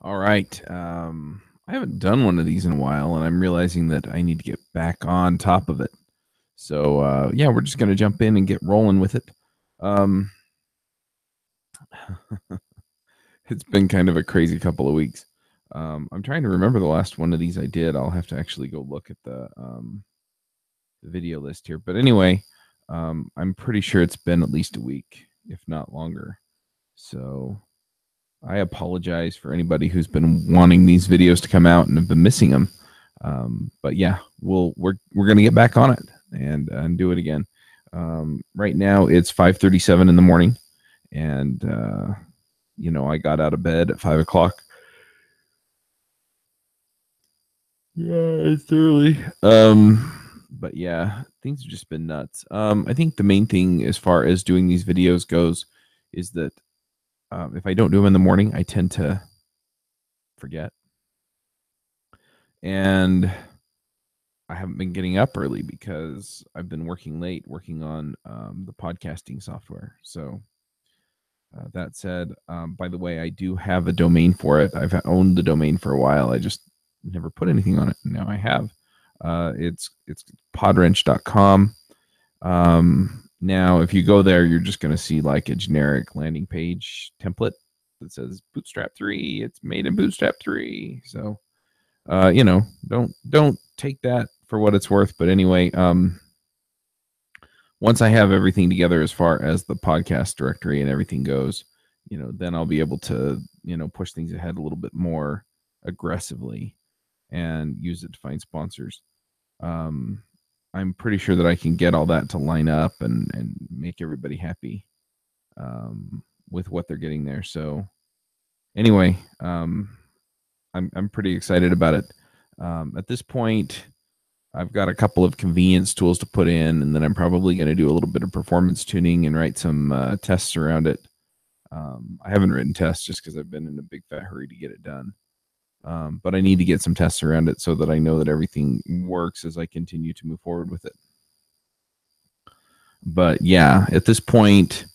All right. I haven't done one of these in a while, and I'm realizing that I need to get back on top of it. So, yeah, we're just going to jump in and get rolling with it. Um, it's been kind of a crazy couple of weeks. I'm trying to remember the last one of these I did. I'll have to actually go look at the video list here. But anyway, I'm pretty sure it's been at least a week, if not longer. So I apologize for anybody who's been wanting these videos to come out and have been missing them. But yeah, we're gonna get back on it and do it again. Right now it's 5:37 in the morning, and I got out of bed at 5 o'clock. Yeah, it's early. But yeah, things have just been nuts. I think the main thing as far as doing these videos goes is that if I don't do them in the morning, I tend to forget. And I haven't been getting up early because I've been working late, working on the podcasting software. So that said, by the way, I do have a domain for it. I've owned the domain for a while. I just never put anything on it. Now I have. It's podwrench.com. Now, if you go there, you're just going to see like a generic landing page template that says Bootstrap 3. It's made in Bootstrap 3. So, don't take that for what it's worth. But anyway, once I have everything together as far as the podcast directory and everything goes, then I'll be able to, push things ahead a little bit more aggressively and use it to find sponsors. I'm pretty sure that I can get all that to line up and make everybody happy with what they're getting there. So anyway, I'm pretty excited about it. At this point, I've got a couple of convenience tools to put in, and then I'm probably going to do a little bit of performance tuning and write some tests around it. I haven't written tests just because I've been in a big fat hurry to get it done. But I need to get some tests around it so that I know that everything works as I continue to move forward with it. But yeah, at this point,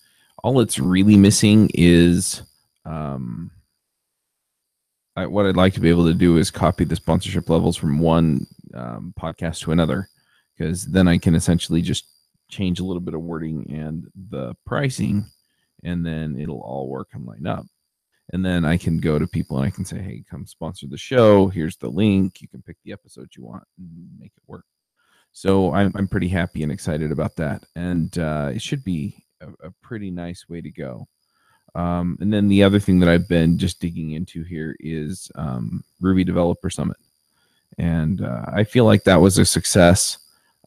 all it's really missing is what I'd like to be able to do is copy the sponsorship levels from one podcast to another, because then I can essentially just change a little bit of wording and the pricing, and then it'll all work and line up. And then I can go to people and I can say, hey, come sponsor the show. Here's the link. You can pick the episode you want and make it work. So I'm pretty happy and excited about that. And it should be a pretty nice way to go. And then the other thing that I've been just digging into here is Ruby Developer Summit. And I feel like that was a success.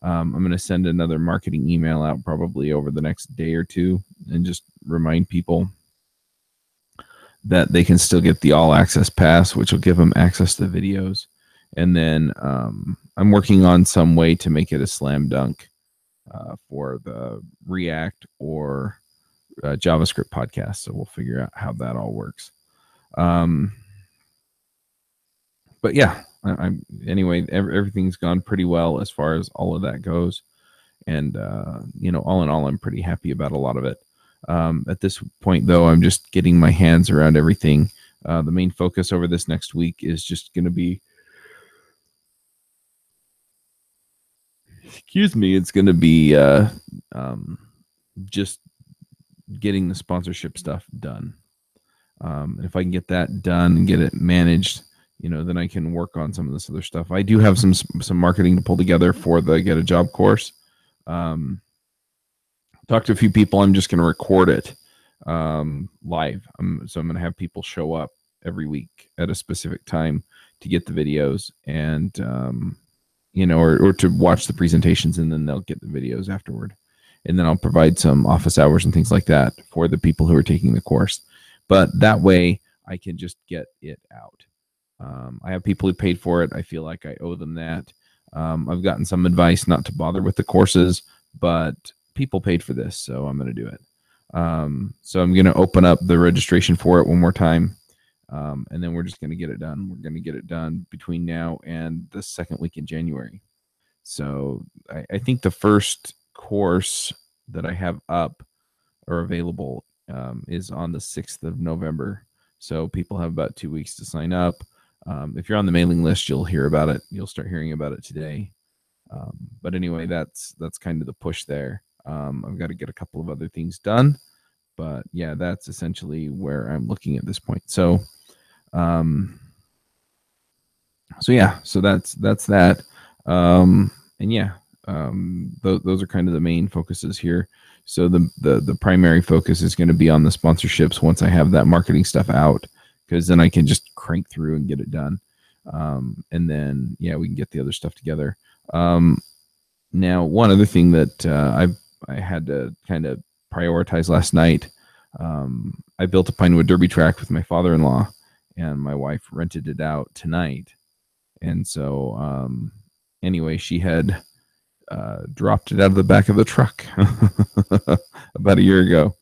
I'm going to send another marketing email out probably over the next day or two and just remind people that they can still get the all access pass, which will give them access to the videos. And then I'm working on some way to make it a slam dunk for the React or JavaScript podcast. So we'll figure out how that all works. But yeah, anyway, everything's gone pretty well as far as all of that goes. And, all in all, I'm pretty happy about a lot of it. At this point, though, I'm just getting my hands around everything. The main focus over this next week is just going to be, it's going to be just getting the sponsorship stuff done. And if I can get that done and get it managed, then I can work on some of this other stuff. I do have some marketing to pull together for the Get a Job course. Talked to a few people. I'm just going to record it live. So I'm going to have people show up every week at a specific time to get the videos and, or to watch the presentations, and then they'll get the videos afterward. And then I'll provide some office hours and things like that for the people who are taking the course. But that way I can just get it out. I have people who paid for it. I feel like I owe them that. I've gotten some advice not to bother with the courses, but people paid for this, so I'm going to do it. So I'm going to open up the registration for it one more time, and then we're just going to get it done. We're going to get it done between now and the second week in January. So I think the first course that I have up or available is on the 6th of November. So people have about 2 weeks to sign up. If you're on the mailing list, you'll hear about it. You'll start hearing about it today. But anyway, that's kind of the push there. I've got to get a couple of other things done, but yeah, that's essentially where I'm looking at this point. So, so that's that. And yeah, those are kind of the main focuses here. So the primary focus is going to be on the sponsorships once I have that marketing stuff out, because then I can just crank through and get it done. And then, yeah, we can get the other stuff together. Now, one other thing that I had to kind of prioritize last night, I built a Pinewood Derby track with my father-in-law, and my wife rented it out tonight. And so, anyway, she had dropped it out of the back of the truck about a year ago.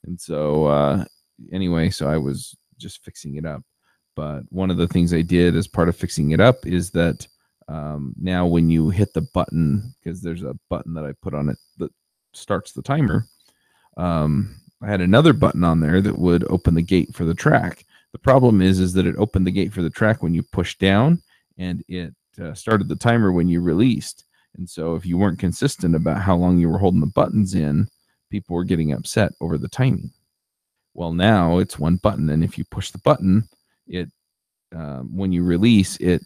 And so, anyway, so I was just fixing it up. But one of the things I did as part of fixing it up is that now when you hit the button, because there's a button that I put on it that starts the timer, I had another button on there that would open the gate for the track. The problem is that it opened the gate for the track when you push down, and it started the timer when you released. And so if you weren't consistent about how long you were holding the buttons in, people were getting upset over the timing. Well, now it's one button, and if you push the button, it when you release, it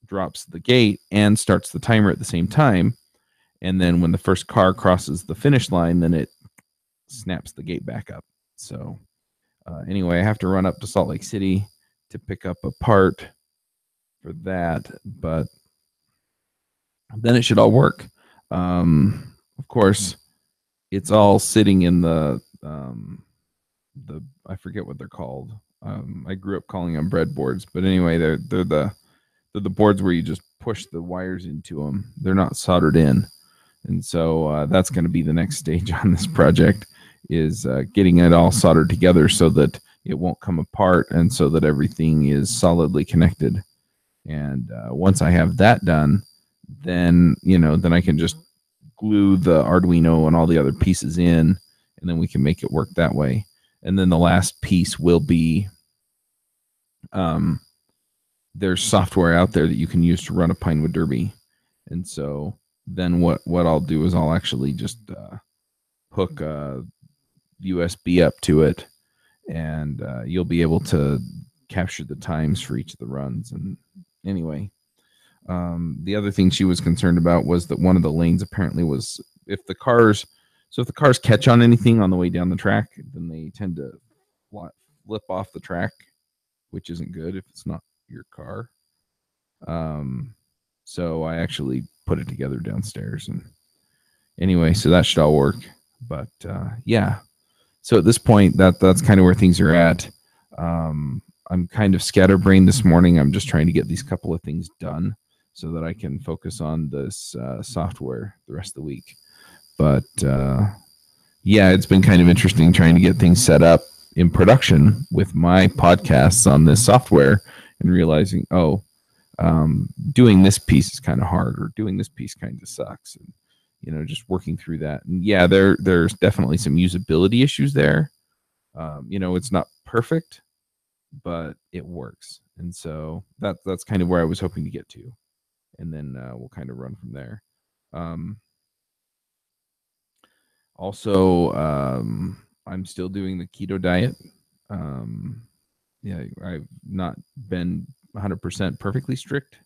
drops the gate and starts the timer at the same time. And then when the first car crosses the finish line, then it snaps the gate back up. So anyway, I have to run up to Salt Lake City to pick up a part for that, but then it should all work. Of course, it's all sitting in the I forget what they're called. I grew up calling them breadboards, but anyway, they're the boards where you just push the wires into them. They're not soldered in, and so that's going to be the next stage on this project, is getting it all soldered together so that it won't come apart, and so that everything is solidly connected. And once I have that done, then I can just glue the Arduino and all the other pieces in, and then we can make it work that way. And then the last piece will be there's software out there that you can use to run a Pinewood Derby. And so then what I'll do is I'll actually just hook a USB up to it, and you'll be able to capture the times for each of the runs. And anyway, the other thing she was concerned about was that one of the lanes apparently was, if the cars catch on anything on the way down the track, then they tend to flip off the track, which isn't good if it's not your car. So I actually put it together downstairs, and anyway, so that should all work. But yeah, so at this point, that's kind of where things are at. I'm kind of scatterbrained this morning. I'm just trying to get these couple of things done so that I can focus on this software the rest of the week. But yeah, it's been kind of interesting trying to get things set up in production with my podcasts on this software, and realizing, doing this piece is kind of hard, or doing this piece kind of sucks, and just working through that. And yeah, there's definitely some usability issues there. It's not perfect, but it works. And so that's kind of where I was hoping to get to, and then we'll kind of run from there. Also, I'm still doing the keto diet. Yeah, I've not been 100% perfectly strict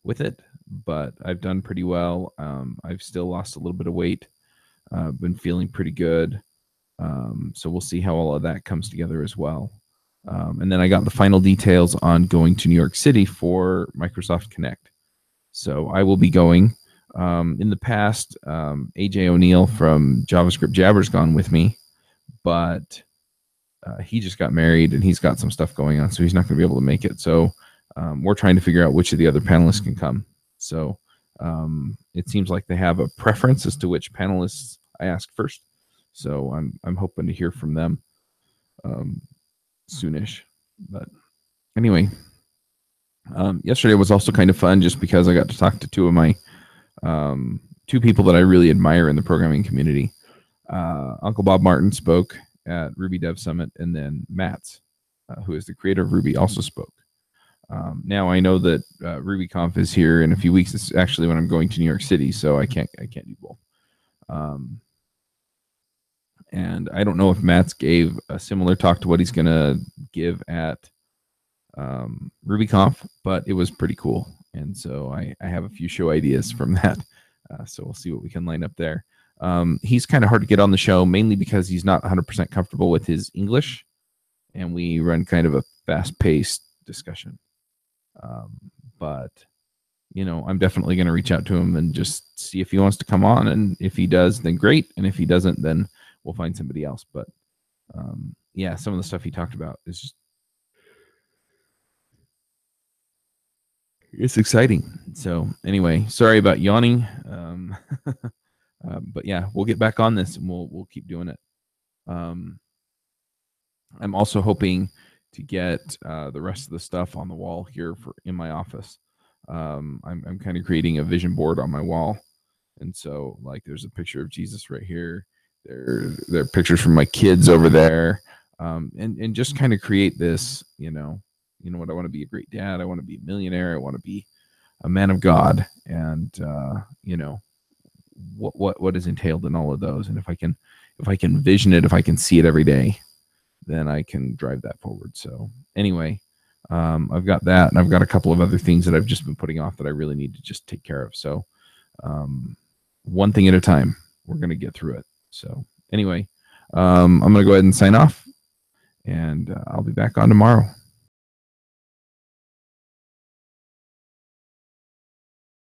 with it, but I've done pretty well. I've still lost a little bit of weight. I've been feeling pretty good. So we'll see how all of that comes together as well. And then I got the final details on going to New York City for Microsoft Connect. So I will be going. In the past, AJ O'Neill from JavaScript Jabber's gone with me, but he just got married and he's got some stuff going on, so he's not going to be able to make it. So we're trying to figure out which of the other panelists can come. So it seems like they have a preference as to which panelists I ask first. So I'm hoping to hear from them soonish. But anyway, yesterday was also kind of fun just because I got to talk to two of my two people that I really admire in the programming community. Uncle Bob Martin spoke at Ruby Dev Summit, and then Matt's who is the creator of Ruby, also spoke. Now I know that RubyConf is here in a few weeks. It's actually when I'm going to New York City, so I can't do both. And I don't know if Matt's gave a similar talk to what he's going to give at RubyConf, but it was pretty cool. And so I have a few show ideas from that. So we'll see what we can line up there. He's kind of hard to get on the show, mainly because he's not 100% comfortable with his English. And we run kind of a fast-paced discussion. But, you know, I'm definitely going to reach out to him and just see if he wants to come on. And if he does, then great. And if he doesn't, then we'll find somebody else. But, yeah, some of the stuff he talked about is just, it's exciting. So anyway, sorry about yawning. But yeah, we'll get back on this and we'll keep doing it. I'm also hoping to get the rest of the stuff on the wall here in my office. I'm kind of creating a vision board on my wall. And so like there's a picture of Jesus right here. There are pictures from my kids over there. And just kind of create this, you know what, I want to be a great dad. I want to be a millionaire. I want to be a man of God. And, you know, what is entailed in all of those. And if I can vision it, if I can see it every day, then I can drive that forward. So anyway, I've got that, and I've got a couple of other things that I've just been putting off that I really need to just take care of. So, one thing at a time, we're going to get through it. So anyway, I'm going to go ahead and sign off, and I'll be back on tomorrow.